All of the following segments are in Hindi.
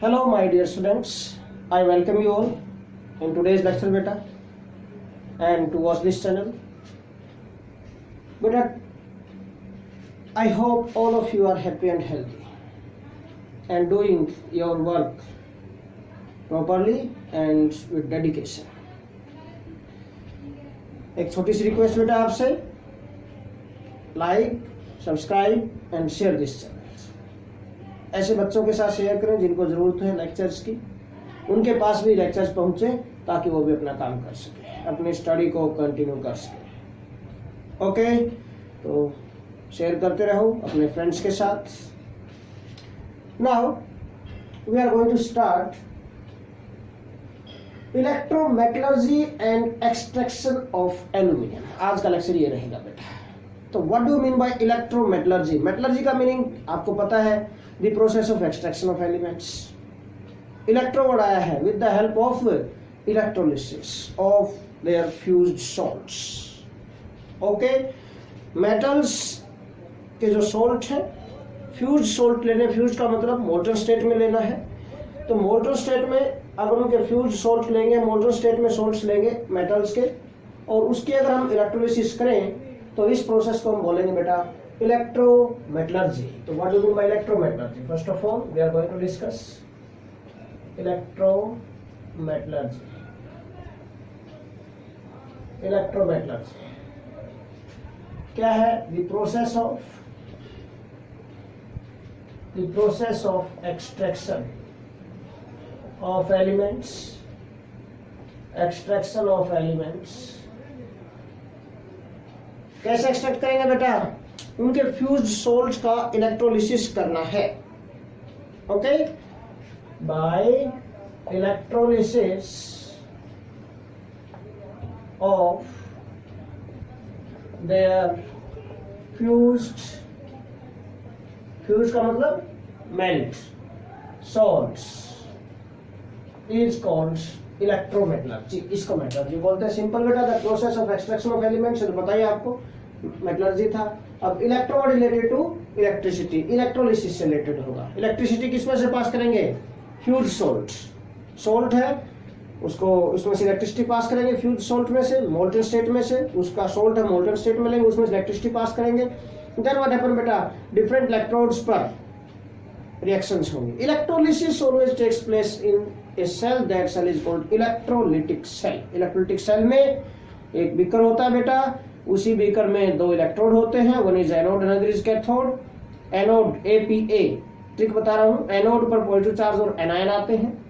Hello my dear students, I welcome you all in today's lecture beta and to watch this channel. Beta, I hope all of you are happy and healthy and doing your work properly and with dedication. एक छोटी सी रिक्वेस्ट बेटा आपसे, like, subscribe and share this channel. ऐसे बच्चों के साथ शेयर करें जिनको ज़रूरत है लेक्चर्स की, उनके पास भी लेक्चर्स पहुंचे ताकि वो भी अपना काम कर सके, अपनी स्टडी को कंटिन्यू कर सके। ओके, तो शेयर करते रहो अपने फ्रेंड्स के साथ। Now we are going to start electrometallurgy and extraction of aluminium. आज का लेक्चर ये रहेगा बेटा। तो what do mean by electrometallurgy? Metallurgy का मीनिंग आपको पता है, the process of extraction of elements. Electro word आया है with the help of electrolysis of their fused salts. Okay, metals के जो सॉल्ट है, फ्यूज्ड सॉल्ट लेने, फ्यूज का मतलब मोल्टन स्टेट में लेना है। तो मोल्टन स्टेट में अगर उनके फ्यूज सॉल्ट लेंगे, मोल्टन स्टेट में सॉल्ट्स लेंगे मेटल्स के, और उसकी अगर हम इलेक्ट्रोलिसिस करें तो इस प्रोसेस को हम बोलेंगे बेटा इलेक्ट्रोमेटलर्जी। तो what do mean by electrometallurgy? First of all we are going to discuss electrometallurgy. Electrometallurgy क्या है? The process of extraction of elements, extraction of elements। कैसे एक्सट्रैक्ट करेंगे बेटा? उनके फ्यूज्ड सॉल्ट का इलेक्ट्रोलिसिस करना है। Okay, by electrolysis of their fuse का मतलब melt salts is called electrometallurgy। इसको मेटलर्जी बोलते हैं। सिंपल बेटा, the process of extraction of elements, तो बताइए आपको मेटलर्जी था। अब electro related to electricity, electrolysis से रिलेटेड होगा। इलेक्ट्रिसिटी किसमें से पास करेंगे? फ्यूज सॉल्ट है उसको, उसमें से इलेक्ट्रिसिटी पास करेंगे। फ्यूज सॉल्ट में से, मोल्टन स्टेट में से, उसका सॉल्ट है मोल्टन स्टेट में लेंगे, उसमें से इलेक्ट्रिसिटी पास करेंगे। देन व्हाट हैपन बेटा? डिफरेंट इलेक्ट्रोड्स पर रिएक्शंस होंगी। Electrolysis always takes place in a cell, that cell is called electrolytic cell. Electrolytic cell में एक बीकर होता है बेटा, उसी बीकर में दो इलेक्ट्रोड होते हैं, one is anode another is cathode. Anode APA, trick बता रहा हूं, एनोड पर पॉजिटिव चार्ज और एनायन आते हैं।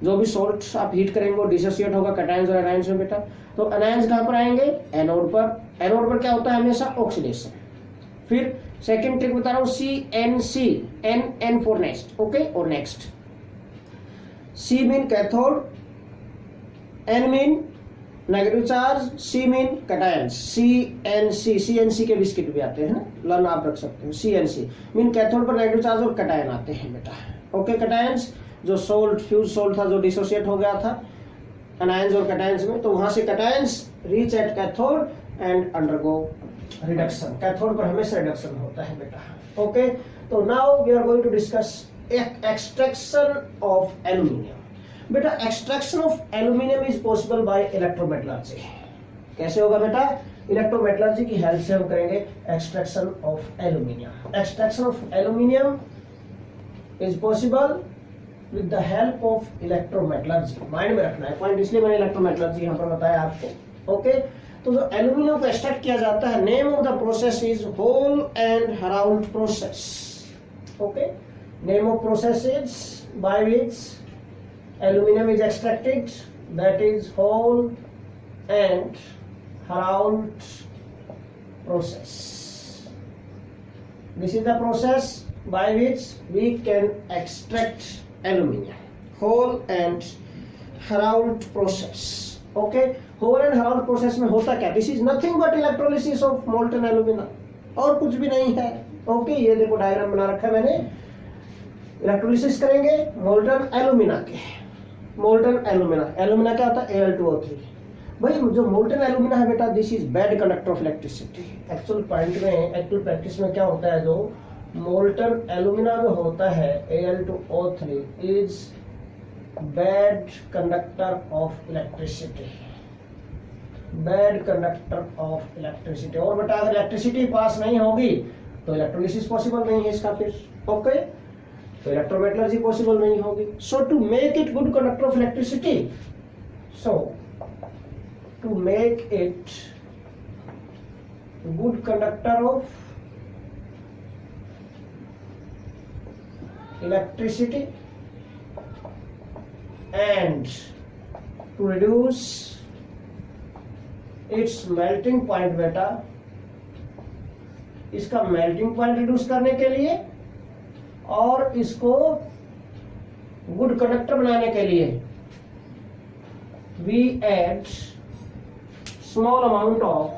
जो भी सॉल्ट आप हीट करेंगे वो डिसोसिएट होगा कैटायंस और एनायंस में बेटा। तो एनायंस कहां पर आएंगे? एनोड पर। एनोड पर क्या होता है? हमेशा ऑक्सीडेशन। फिर सेकेंड ट्रिक बता रहा हूं, CNC, N for next. Okay, और next C mean cathode, N mean negative charge, C mean cations. CNC के बिस्किट भी आते हैं, लर्न आप रख सकते हो। CNC मीन कैथोड पर नेगेटिव चार्ज और कैटायन आते हैं बेटा। ओके, कैटायंस जो सॉल्ट, फ्यूज सॉल्ट था जो डिसोसिएट हो गया था एनायंस और कैटायंस में, तो वहां से cations reach at cathode and undergo reduction. Cathode पर हमेशा रिडक्शन होता है बेटा। ओके, तो now we are going to discuss extraction of aluminium. बेटा, extraction of aluminium is possible by electrometallurgy. कैसे होगा बेटा? इलेक्ट्रोमेटलर्जी की हेल्प से हम करेंगे extraction of aluminium. Extraction of aluminium is possible with the help of electrometallurgy. Mind में रखना है पॉइंट, इसलिए मैंने इलेक्ट्रोमेटलर्जी यहां पर बताया आपको। ओके, तो जो एल्यूमिनियम को एक्सट्रैक्ट किया जाता है, name of the process is Hall and Heroult process. Okay, name of process is by which aluminium is extracted, that is Hall and Heroult process. This is the process by which we can extract aluminium, whole and Héroult process। okay, whole and Héroult process में होता क्या? this is nothing but electrolysis of molten alumina, और कुछ भी नहीं है। okay, ये देखो डायग्राम बना रखा है मैंने। इलेक्ट्रोलिसिस करेंगे मोल्टन एल्यूमिना के। मोल्टन एल्यूमिना क्या होता है? Al2O3। भाई जो मोल्टन एल्यूमिना है बेटा, this is bad conductor of electricity. Actual point में, एक्चुअल प्रैक्टिस में क्या होता है, जो मोल्टन एल्यूमिना जो होता है Al2O3 is bad conductor of electricity, bad conductor of electricity. और बेटा अगर इलेक्ट्रिसिटी पास नहीं होगी तो इलेक्ट्रोलिसिस पॉसिबल नहीं है इसका फिर, ओके, तो इलेक्ट्रोमेटलर्जी पॉसिबल नहीं होगी। So to make it good conductor of electricity, so to make it good conductor of electricity and to reduce its melting point बेटा, इसका मेल्टिंग पॉइंट रिड्यूस करने के लिए और इसको गुड कंडक्टर बनाने के लिए we add small amount of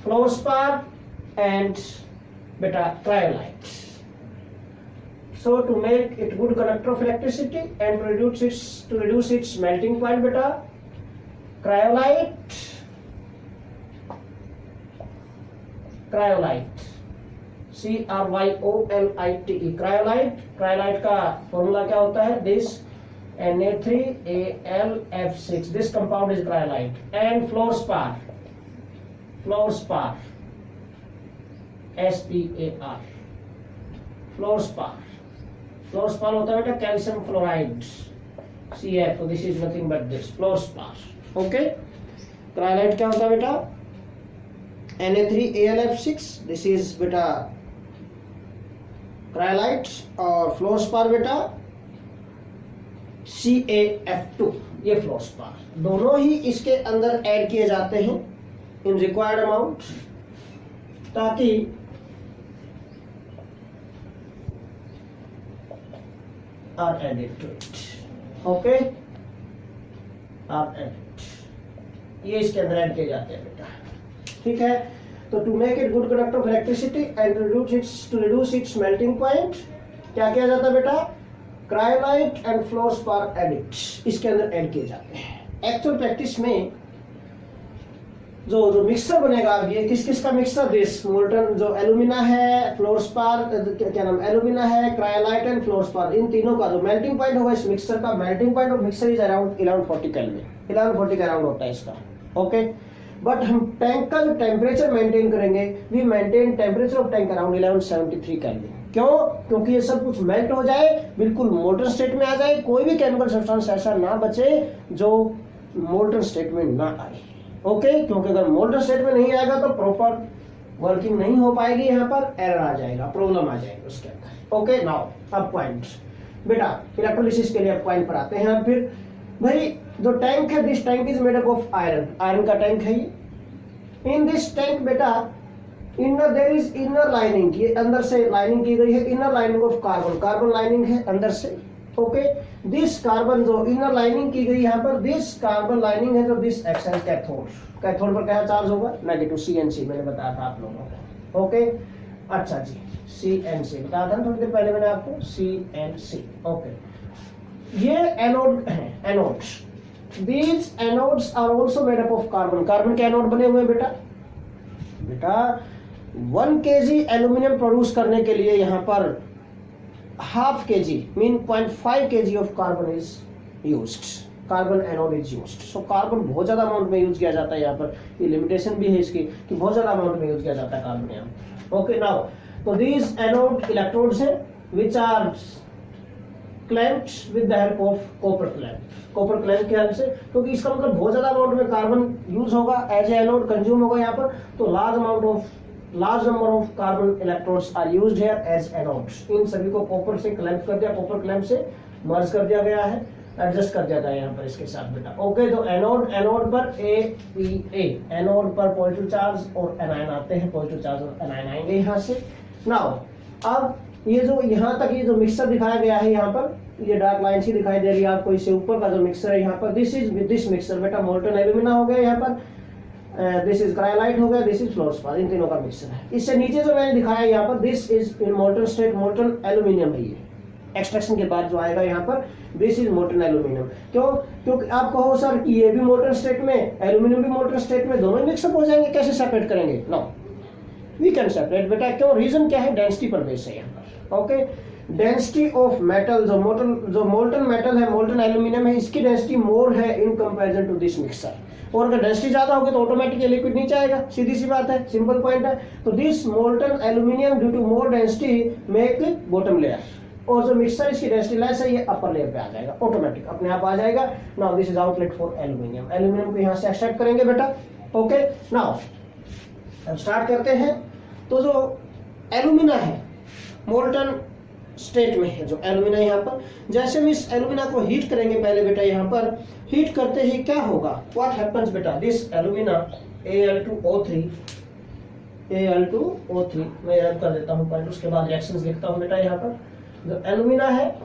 fluorspar and beta cryolite. So to make it good conductor of electricity and to reduce its melting point beta, cryolite, CRYOLITE, cryolite का फॉर्मूला क्या होता है, this Na3Al(F6), this compound is cryolite, and fluorspar, SPAR, fluorspar होता है बेटा calcium fluoride CF, this is nothing but this fluorspar, okay. Cryolite क्या होता है बेटा, Na3Al(F6), दिस इज बेटा क्रायोलाइट, और फ्लोरस्पार बेटा CaF2, ये फ्लोरस्पार। दोनों ही इसके अंदर ऐड किए जाते हैं इन रिक्वायर्ड अमाउंट, ताकि are added to it, okay, are added, ये इसके अंदर ऐड किए जाते हैं बेटा, ठीक है। तो to make it good conductor of electricity and to reduce its melting point क्या किया जाता है बेटा, क्रायोलाइट एंड फ्लोरस्पार एडिट इसके अंदर ऐड किए जाते हैं। एक्चुअल प्रैक्टिस में जो मिक्सर बनेगा, ये किस किस का मिक्सर, दिस मोल्टन जो एल्यूमिना है, फ्लोरस्पार क्या नाम, एल्यूमिना है, क्रायोलाइट एंड फ्लोरस्पार, इन तीनों का जो मेल्टिंग पॉइंट होगा इस मिक्सर का, melting point of mixer is around 1140 kelvin, 1140 के अराउंड होता है इसका, ओके। बट हम टैंक का जो टेम्परेचर मेंटेन करेंगे, we maintain temperature of tank around 1173 kelvin. क्यों? क्योंकि ये सब कुछ मेल्ट हो जाए, बिल्कुल मोल्टन स्टेट में आ जाए, कोई भी केमिकल सब्सटेंस ऐसा ना बचे जो मोल्टन स्टेट में ना आए, ओके। क्योंकि अगर मोल्टन स्टेट में नहीं आएगा तो प्रॉपर वर्किंग नहीं हो पाएगी, यहाँ पर एरर आ जाएगा, प्रॉब्लम आ जाएगी उसके अंदर, ओके। नाउ अब पॉइंट बेटा, इलेक्ट्रोलिसिस के लिए अब पॉइंट पर आते हैं। फिर भाई जो टैंक है, this tank is made up of iron, iron का टैंक है ये। इन दिस टैंक बेटा inner there is inner lining, ये अंदर से लाइनिंग की गई है, inner lining of carbon, carbon lining है अंदर से, ओके। दिस कार्बन जो इनर लाइनिंग की गई यहाँ पर, दिस कार्बन लाइनिंग है, तो this acts and cathode, cathode पर क्या चार्ज होगा, नेगेटिव CNC, मैंने बताया था आप लोगों को, ओके। अच्छा जी, CNC बताया था थोड़ी देर पहले मैंने आपको, CNC, ओके। ये एनोड है, anodes, these anodes are also made up of carbon, carbon के एनोड बने हुए बेटा। 1 kg एल्यूमिनियम प्रोड्यूस करने के लिए यहाँ पर half kg mean 0.5 kg of carbon is used, carbon anode is used. So carbon बहुत ज्यादा अमाउंट में यूज किया जाता है यहाँ पर, ये लिमिटेशन भी है इसकी कि बहुत ज्यादा अमाउंट में यूज किया जाता है कार्बन यहाँ, ओके। नाउ तो दीज एनोड इलेक्ट्रोड्स हैं which are clamped with the help of copper clamp, copper clamp की हेल्प से, क्योंकि इसका मतलब बहुत ज्यादा अमाउंट में कार्बन यूज होगा, एज ए एनोड कंज्यूम होगा यहाँ पर, तो large number of carbon electrodes are used here as anodes। इन सभी को कॉपर से क्लैंप कर दिया, कॉपर क्लैंप से मर्ज कर दिया गया है, एडजस्ट कर दिया गया यहाँ पर इसके साथ बेटा, ओके। तो एनोड पर APA, एनोड पर पॉजिटिव चार्ज और एनायन आते हैं, पॉजिटिव चार्ज और एनायन आएंगे यहाँ से। नाउ अब ये जो यहाँ तक ये जो मिक्सर दिखाया गया है यहाँ पर, ये डार्क लाइन सी दिखाई दे रही है आपको, इससे ऊपर का जो मिक्सर है यहाँ पर, this is with this mixer बेटा, मोल्टन एल्यूमिना हो गया यहाँ पर, दिस इज क्रायोलाइट हो गया, दिस इज फ्लोरस्पार, इन तीनों का मिक्सर है। इससे नीचे जो मैंने दिखाया यहाँ पर, this is in molten state, molten aluminium है ये, एक्सट्रैक्शन के बाद जो आएगा यहाँ पर, दिस इज मोल्टन एल्यूमिनियम। क्यों? क्योंकि आप कहो सर कि ये भी मोल्टन स्टेट में, एल्यूमिनियम भी मोल्टन स्टेट में, दोनों मिक्सअप हो जाएंगे, कैसे सेपरेट करेंगे? नो, वी कैन सेपरेट बेटा। क्यों? रीजन क्या है? डेंसिटी पर बेस है यहाँ पर, ओके, डेंसिटी ऑफ मेटल, जो मोल्टन मेटल है, मोल्टन एल्यूमिनियम है, इसकी डेंसिटी मोर है in comparison to this mixer. और अगर डेंसिटी ज्यादा होगी तो ऑटोमेटिकली लिक्विड नीचे आएगा, सीधी सी बात है, सिंपल पॉइंट है। तो this molten aluminium due to more density make bottom layer, और जो मिक्सर इसकी डेंसिटी लेस है ये अपर लेयर पे आ जाएगा, ऑटोमेटिक अपने आप आ जाएगा। Now this is outlet for aluminium. Aluminium को यहाँ से एक्सट्रैक्ट करेंगे बेटा। ओके, नाउ अब स्टार्ट करते हैं। तो जो एल्यूमिना है मोल्टन स्टेट में है, जो एल्यूमिना यहाँ पर, जैसे हम इस एल्यूमिना को हीट करेंगे पहले बेटा, यहाँ पर हीट करते ही क्या होगा, व्हाट हैपेंस बेटा, दिस एल्यूमिना Al2O3, Al2O3 मैं ऐड कर देता हूँ पॉइंट, उसके बाद रिएक्शंस लिखता हूँ बेटा। यहाँ पर जो एल्यूमिना है,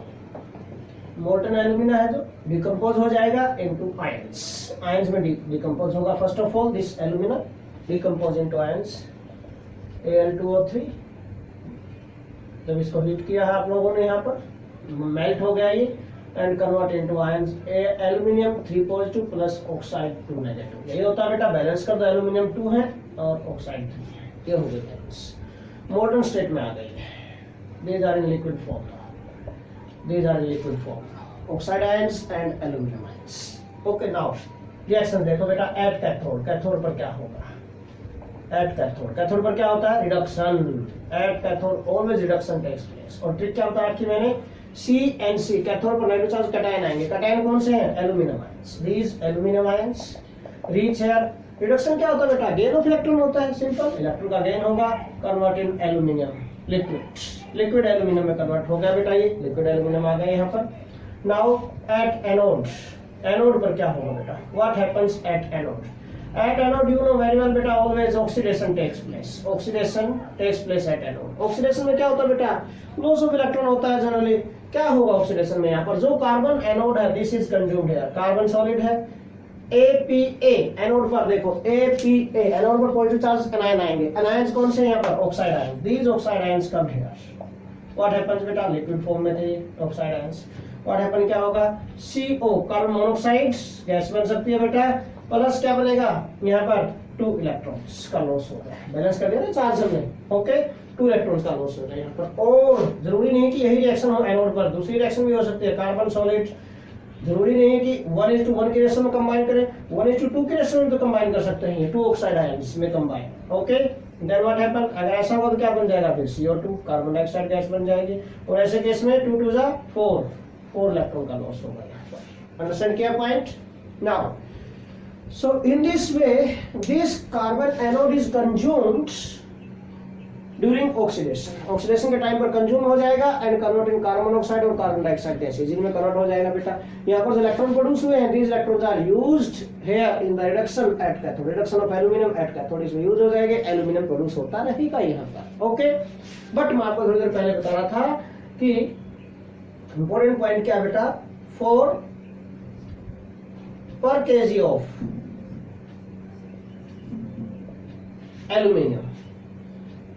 मोल्टन एल्यूमिना है, जो डिकम्पोज हो जाएगा इनटू आयंस, आयंस में डिकम्पोज होगा। First of all this alumina decompose into ions Al2O3। जब इसको हीट किया है आप लोगों ने, यहाँ पर मेल्ट हो गया ये, and convert into ions, aluminium 3 positive plus oxide 2 negative. यही होता है बेटा, बैलेंस कर दो, एल्यूमिनियम 2 है और ऑक्साइड 3 है, ये हो गई बैलेंस, मोल्टन स्टेट में आ गई है। These are in liquid form. These are in liquid form. Oxide ions and aluminum ions. Okay, now reaction देखो बेटा, at cathode, cathode पर क्या होगा, at cathode, cathode पर क्या होता है, reduction, at cathode always reduction takes place। और ट्रिक क्या होता है कि मैंने CNC, cathode पर नाइट्रोजन चार्ज कटायन आएंगे, कटायन कौन से हैं, aluminum ions, these aluminum ions reach here। Reduction क्या होता है बेटा, गेन ऑफ इलेक्ट्रॉन होता है, सिंपल, इलेक्ट्रॉन का गेन होगा, convert in aluminium liquid aluminium में कन्वर्ट हो गया बेटा, ये लिक्विड एल्यूमिनियम आ गया यहाँ पर। नाउ एट एनोड, एनोड पर क्या होगा बेटा, what happens at anode, at anode you know very well बेटा, always oxidation takes place, oxidation takes place at anode. Oxidation में क्या होता है बेटा, लॉस ऑफ इलेक्ट्रॉन होता है जनरली। क्या होगा ऑक्सीडेशन में, यहाँ पर जो कार्बन एनोड है, this is consumed here, carbon solid है, APA एनोड पर देखो, APA एनोड पर पॉजिटिव चार्ज एनायन आएंगे, एनायंस कौन से यहाँ पर, oxide ion, these oxide ions come here. What happens बेटा, लिक्विड फॉर्म में थे ऑक्साइड आयंस, व्हाट हैपन क्या होगा, CO कार्बन मोनोऑक्साइड गैस बन सकती है बेटा, प्लस क्या बनेगा यहाँ पर 2 इलेक्ट्रॉन्स का लॉस होगा, बैलेंस कर दिया ना चार्ज हमने। ओके, 2 इलेक्ट्रॉन्स का लॉस होगा यहाँ पर। और जरूरी नहीं कि यही रिएक्शन हो एनोड पर, दूसरी रिएक्शन भी हो सकती है, कार्बन सॉलिड, जरूरी नहीं है कि 1:1 की रेशो में कंबाइन करें, 1:2 की रेशो में तो कंबाइन कर सकते हैं, 2 ऑक्साइड आयंस में combine. Okay, then what happen, अगर ऐसा होगा तो क्या बन जाएगा, फिर CO2 कार्बन डाइऑक्साइड गैस बन जाएगी, और ऐसे केस में 2 2 4 इलेक्ट्रॉन का लॉस होगा यहाँ पर। अंडरस्टैंड किया point. Now so in this way this carbon anode is consumed during oxidation, oxidation के टाइम पर कंज्यूम हो जाएगा and convert in carbon monoxide और कार्बन डाइऑक्साइड गैसेस, जिनमें कन्वर्ट हो जाएगा बेटा। यहाँ पर जो इलेक्ट्रॉन प्रोड्यूस हुए हैं, these electrons are used here in the reduction at cathode, reduction of aluminium at cathode, इसमें यूज हो जाएंगे, एल्यूमिनियम प्रोड्यूस होता रहेगा यहाँ पर। ओके, बट मैं आपको थोड़ी देर पहले बता रहा था कि इंपॉर्टेंट पॉइंट क्या बेटा, फॉर पर केजी ऑफ एल्यूमिनियम,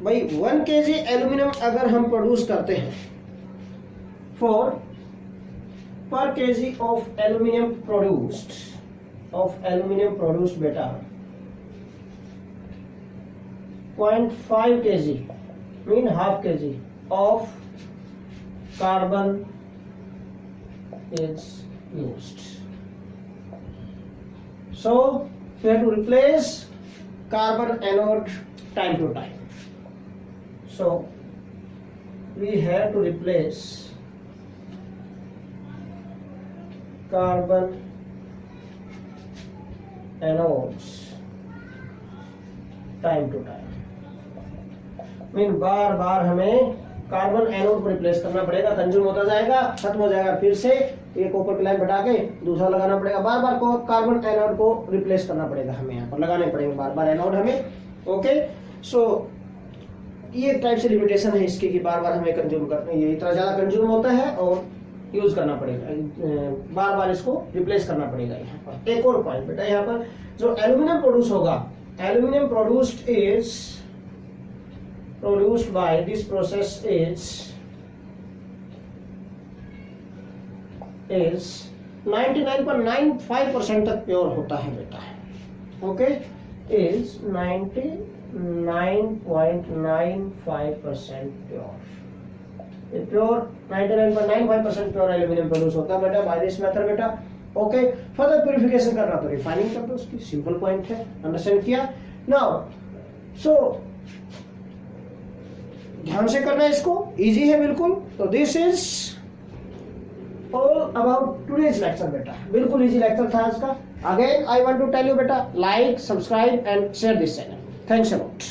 भाई 1 kg एल्यूमिनियम अगर हम प्रोड्यूस करते हैं, फॉर पर केजी ऑफ एल्यूमिनियम प्रोड्यूस्ड बेटा 0.5 kg mean half kg of carbon is used. So we have to replace carbon anode time to time. So we have to replace carbon anodes time to time, mean बार बार हमें कार्बन एनोड को रिप्लेस करना पड़ेगा, कंज्यूम होता जाएगा, खत्म हो जाएगा, फिर से एक ऊपर की लाइन बढ़ा के दूसरा लगाना पड़ेगा, बार बार को कार्बन एनोड को रिप्लेस करना पड़ेगा, हमें यहाँ पर लगाने पड़ेंगे बार बार एनोड हमें। ओके, सो ये टाइप से लिमिटेशन है इसकी कि बार बार हमें कंज्यूम करना, ये इतना ज्यादा कंज्यूम होता है और यूज करना पड़ेगा, बार बार इसको रिप्लेस करना पड़ेगा। यहाँ पर एक और पॉइंट बेटा, यहाँ पर जो एल्यूमिनियम प्रोड्यूस होगा, aluminium produced by this process is 99.95% तक प्योर होता है बेटा। Okay, is 99.95% pure. Pure 99.95% pure aluminium produce होता है बेटा बाय दिस मेथड बेटा। ओके, फर्दर प्यूरिफिकेशन करना तो रिफाइनिंग कर दो उसकी, सिंपल पॉइंट है, अंडरस्टैंड किया। नाउ सो ध्यान से करना है इसको, इजी है बिल्कुल। तो this is all about today's lecture बेटा, बिल्कुल इजी लेक्चर था आज का। Again I want to tell you बेटा, like, subscribe and share this channel. Thanks a lot.